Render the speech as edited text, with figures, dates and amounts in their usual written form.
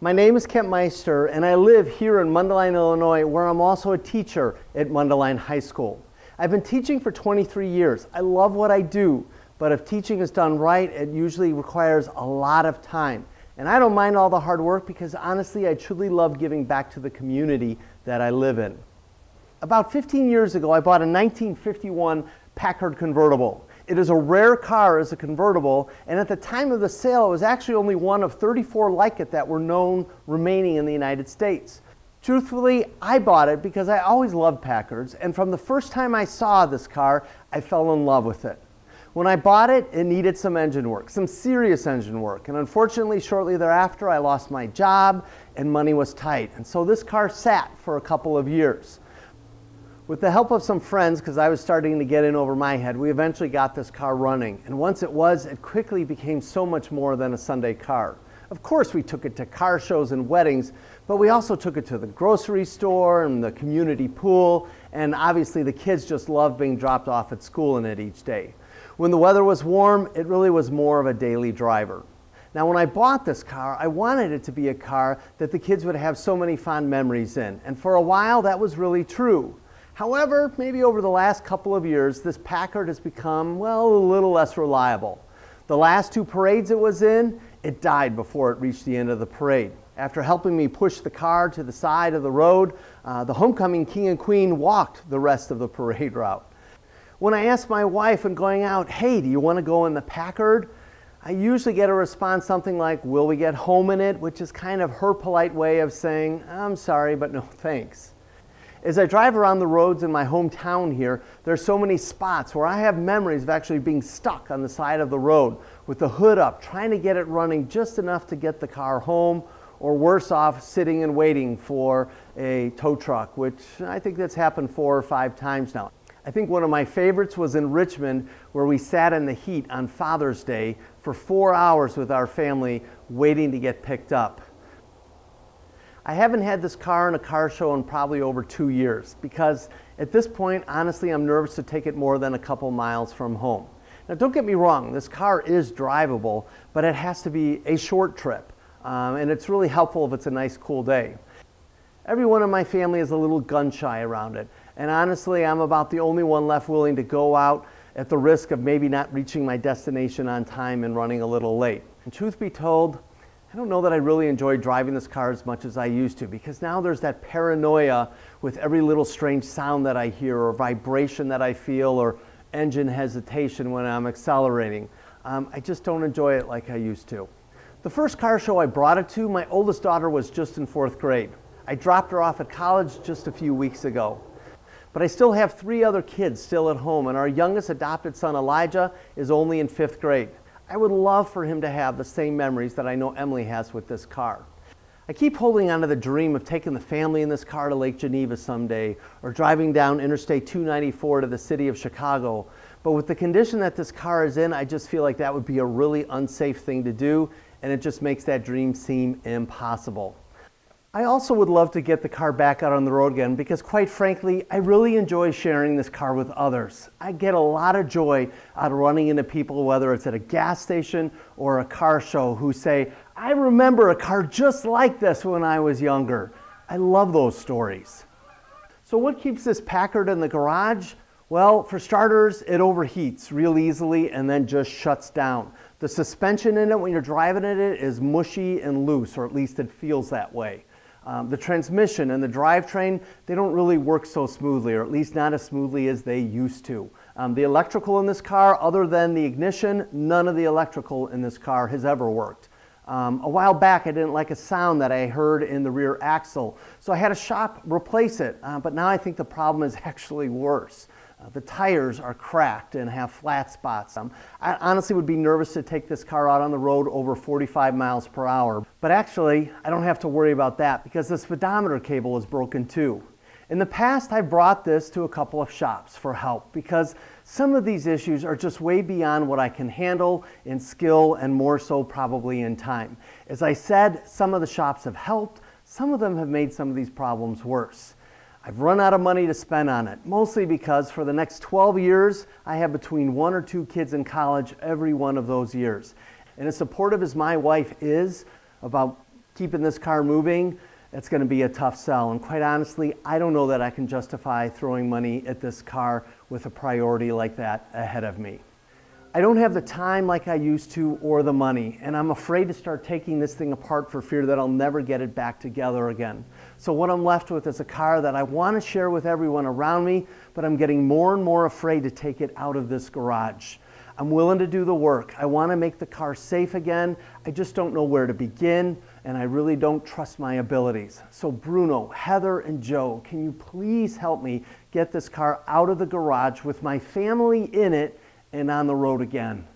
My name is Meister, and I live here in Mundelein, Illinois, where I'm also a teacher at Mundelein High School. I've been teaching for 23 years. I love what I do, but if teaching is done right, it usually requires a lot of time. And I don't mind all the hard work because honestly, I truly love giving back to the community that I live in. About 15 years ago, I bought a 1951 Packard Convertible. It is a rare car as a convertible, and at the time of the sale, it was actually only one of 34 like it that were known remaining in the United States. Truthfully, I bought it because I always loved Packards, and from the first time I saw this car, I fell in love with it. When I bought it, it needed some engine work, some serious engine work, and unfortunately, shortly thereafter, I lost my job and money was tight, and so this car sat for a couple of years. With the help of some friends, because I was starting to get in over my head, we eventually got this car running. And once it was, it quickly became so much more than a Sunday car. Of course, we took it to car shows and weddings, but we also took it to the grocery store and the community pool, and obviously the kids just loved being dropped off at school in it each day. When the weather was warm, it really was more of a daily driver. Now, when I bought this car, I wanted it to be a car that the kids would have so many fond memories in, and for a while that was really true. However, maybe over the last couple of years, this Packard has become, well, a little less reliable. The last two parades it was in, it died before it reached the end of the parade. After helping me push the car to the side of the road, the homecoming king and queen walked the rest of the parade route. When I asked my wife when going out, hey, do you want to go in the Packard? I usually get a response something like, will we get home in it? Which is kind of her polite way of saying, I'm sorry, but no thanks. As I drive around the roads in my hometown here, there's so many spots where I have memories of actually being stuck on the side of the road with the hood up, trying to get it running just enough to get the car home, or worse off, sitting and waiting for a tow truck, which I think that's happened 4 or 5 times now. I think one of my favorites was in Richmond, where we sat in the heat on Father's Day for 4 hours with our family waiting to get picked up. I haven't had this car in a car show in probably over 2 years because at this point, honestly, I'm nervous to take it more than a couple miles from home. Now, don't get me wrong, this car is drivable, but it has to be a short trip, and it's really helpful if it's a nice, cool day. Everyone in my family is a little gun-shy around it, and honestly, I'm about the only one left willing to go out at the risk of maybe not reaching my destination on time and running a little late. And truth be told, I don't know that I really enjoy driving this car as much as I used to, because now there's that paranoia with every little strange sound that I hear or vibration that I feel or engine hesitation when I'm accelerating. I just don't enjoy it like I used to. The first car show I brought it to, my oldest daughter was just in 4th grade. I dropped her off at college just a few weeks ago. But I still have 3 other kids still at home, and our youngest adopted son, Elijah, is only in 5th grade. I would love for him to have the same memories that I know Emily has with this car. I keep holding on to the dream of taking the family in this car to Lake Geneva someday, or driving down Interstate 294 to the city of Chicago. But with the condition that this car is in, I just feel like that would be a really unsafe thing to do, and it just makes that dream seem impossible. I also would love to get the car back out on the road again because, quite frankly, I really enjoy sharing this car with others. I get a lot of joy out of running into people, whether it's at a gas station or a car show, who say, I remember a car just like this when I was younger. I love those stories. So what keeps this Packard in the garage? Well, for starters, it overheats real easily and then just shuts down. The suspension in it when you're driving it is mushy and loose, or at least it feels that way. The transmission and the drivetrain, they don't really work so smoothly, or at least not as smoothly as they used to. The electrical in this car, other than the ignition, none of the electrical in this car has ever worked. A while back, I didn't like a sound that I heard in the rear axle, so I had a shop replace it, but now I think the problem is actually worse. The tires are cracked and have flat spots. I honestly would be nervous to take this car out on the road over 45 miles per hour. But actually, I don't have to worry about that because the speedometer cable is broken too. In the past, I brought this to a couple of shops for help because some of these issues are just way beyond what I can handle in skill and more so probably in time. As I said, some of the shops have helped, some of them have made some of these problems worse. I've run out of money to spend on it, mostly because for the next 12 years, I have between 1 or 2 kids in college every one of those years. And as supportive as my wife is about keeping this car moving, it's going to be a tough sell. And quite honestly, I don't know that I can justify throwing money at this car with a priority like that ahead of me. I don't have the time like I used to or the money, and I'm afraid to start taking this thing apart for fear that I'll never get it back together again. So what I'm left with is a car that I want to share with everyone around me, but I'm getting more and more afraid to take it out of this garage. I'm willing to do the work. I want to make the car safe again. I just don't know where to begin, and I really don't trust my abilities. So Bruno, Heather, and Joe, can you please help me get this car out of the garage with my family in it and on the road again?